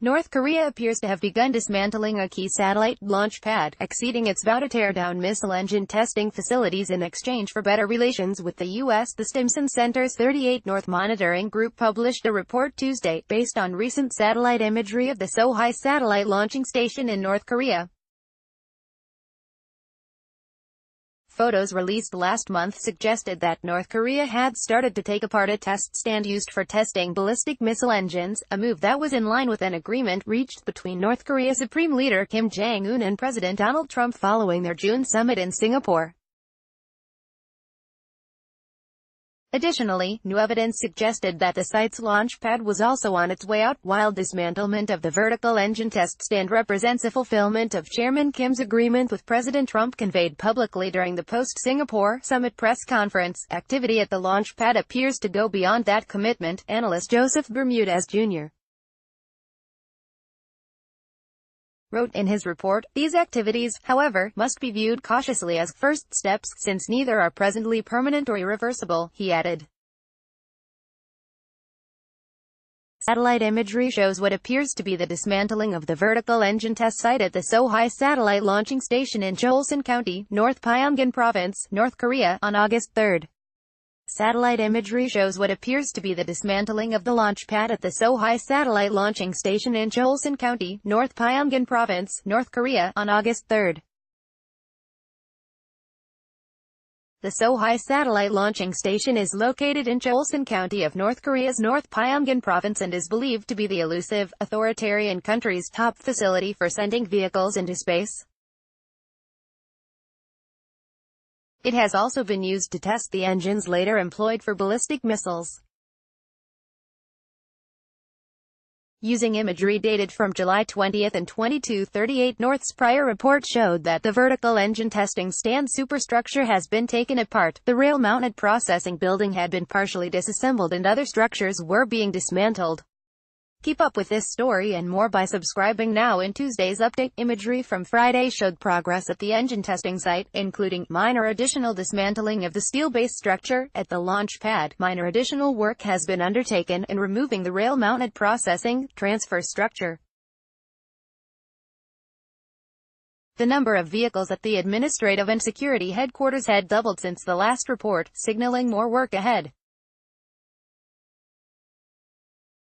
North Korea appears to have begun dismantling a key satellite launch pad, exceeding its vow to tear down missile engine testing facilities in exchange for better relations with the U.S. The Stimson Center's 38 North Monitoring Group published a report Tuesday, based on recent satellite imagery of the Sohae satellite launching station in North Korea. Photos released last month suggested that North Korea had started to take apart a test stand used for testing ballistic missile engines, a move that was in line with an agreement reached between North Korea Supreme Leader Kim Jong-un and President Donald Trump following their June summit in Singapore. Additionally, new evidence suggested that the site's launch pad was also on its way out, while dismantlement of the vertical engine test stand represents a fulfillment of Chairman Kim's agreement with President Trump conveyed publicly during the post-Singapore summit press conference. Activity at the launch pad appears to go beyond that commitment, analyst Joseph Bermudez Jr. wrote in his report. These activities, however, must be viewed cautiously as first steps, since neither are presently permanent or irreversible, he added. Satellite imagery shows what appears to be the dismantling of the vertical engine test site at the Sohae satellite launching station in Chollsun County, North Pyongan Province, North Korea, on August 3. Satellite imagery shows what appears to be the dismantling of the launch pad at the Sohae satellite launching station in Chollsun County, North Pyongan Province, North Korea, on August 3. The Sohae satellite launching station is located in Chollsun County of North Korea's North Pyongan Province and is believed to be the elusive, authoritarian country's top facility for sending vehicles into space. It has also been used to test the engines later employed for ballistic missiles. Using imagery dated from July 20 and 2238 North's prior report showed that the vertical engine testing stand superstructure has been taken apart, the rail-mounted processing building had been partially disassembled and other structures were being dismantled. Keep up with this story and more by subscribing now. In Tuesday's update, imagery from Friday showed progress at the engine testing site, including minor additional dismantling of the steel-based structure at the launch pad. Minor additional work has been undertaken in removing the rail-mounted processing transfer structure. The number of vehicles at the administrative and security headquarters had doubled since the last report, signaling more work ahead.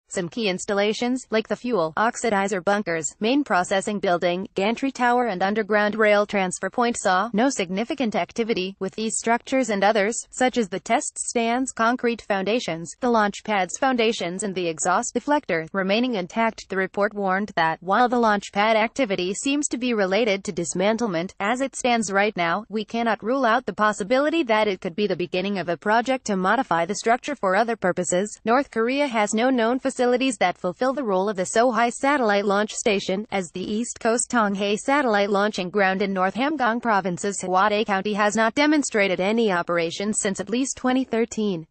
Some key installations, like the fuel oxidizer bunkers, main processing building, gantry tower and underground rail transfer point, saw no significant activity, with these structures and others, such as the test stand's concrete foundations, the launch pad's foundations and the exhaust deflector, remaining intact. The report warned that, while the launch pad activity seems to be related to dismantlement, as it stands right now, we cannot rule out the possibility that it could be the beginning of a project to modify the structure for other purposes. North Korea has no known facilities that fulfill the role of the Sohae satellite launch station, as the East Coast Tonghae satellite launching ground in North Hamgyong Province's Hwadae County has not demonstrated any operations since at least 2013.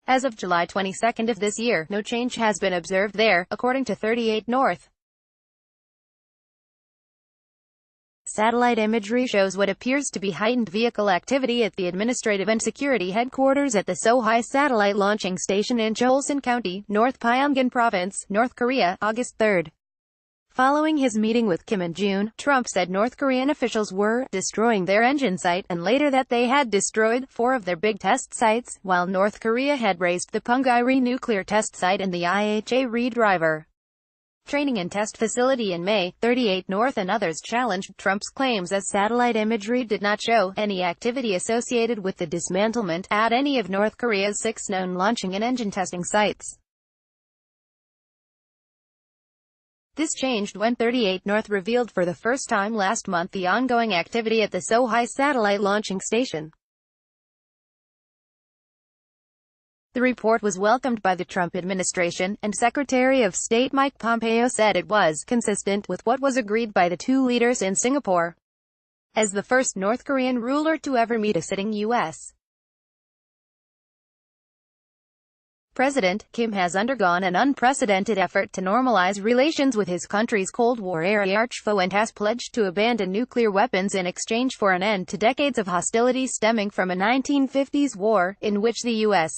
As of July 22 of this year, no change has been observed there, according to 38 North. Satellite imagery shows what appears to be heightened vehicle activity at the administrative and security headquarters at the Sohae satellite launching station in Chollsun County, North Pyongan Province, North Korea, August 3. Following his meeting with Kim in June, Trump said North Korean officials were destroying their engine site, and later that they had destroyed 4 of their big test sites, while North Korea had razed the Punggye-ri nuclear test site and the IHA-ri driver training and test facility in May. 38 North and others challenged Trump's claims, as satellite imagery did not show any activity associated with the dismantlement at any of North Korea's 6 known launching and engine testing sites. This changed when 38 North revealed for the first time last month the ongoing activity at the Sohae satellite launching station. The report was welcomed by the Trump administration, and Secretary of State Mike Pompeo said it was consistent with what was agreed by the two leaders in Singapore. As the first North Korean ruler to ever meet a sitting U.S. President, Kim has undergone an unprecedented effort to normalize relations with his country's Cold War-era archfoe and has pledged to abandon nuclear weapons in exchange for an end to decades of hostility stemming from a 1950s war, in which the U.S.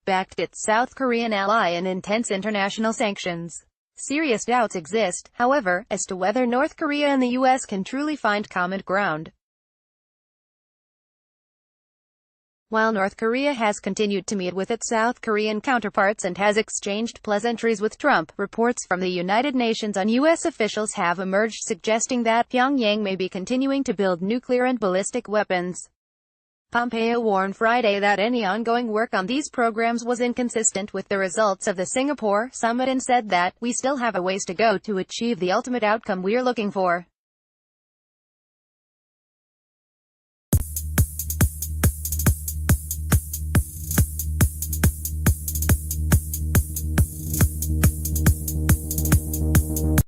backed its South Korean ally in intense international sanctions. Serious doubts exist, however, as to whether North Korea and the U.S. can truly find common ground. While North Korea has continued to meet with its South Korean counterparts and has exchanged pleasantries with Trump, reports from the United Nations on U.S. officials have emerged suggesting that Pyongyang may be continuing to build nuclear and ballistic weapons. Pompeo warned Friday that any ongoing work on these programs was inconsistent with the results of the Singapore summit and said that, "We still have a ways to go to achieve the ultimate outcome we're looking for."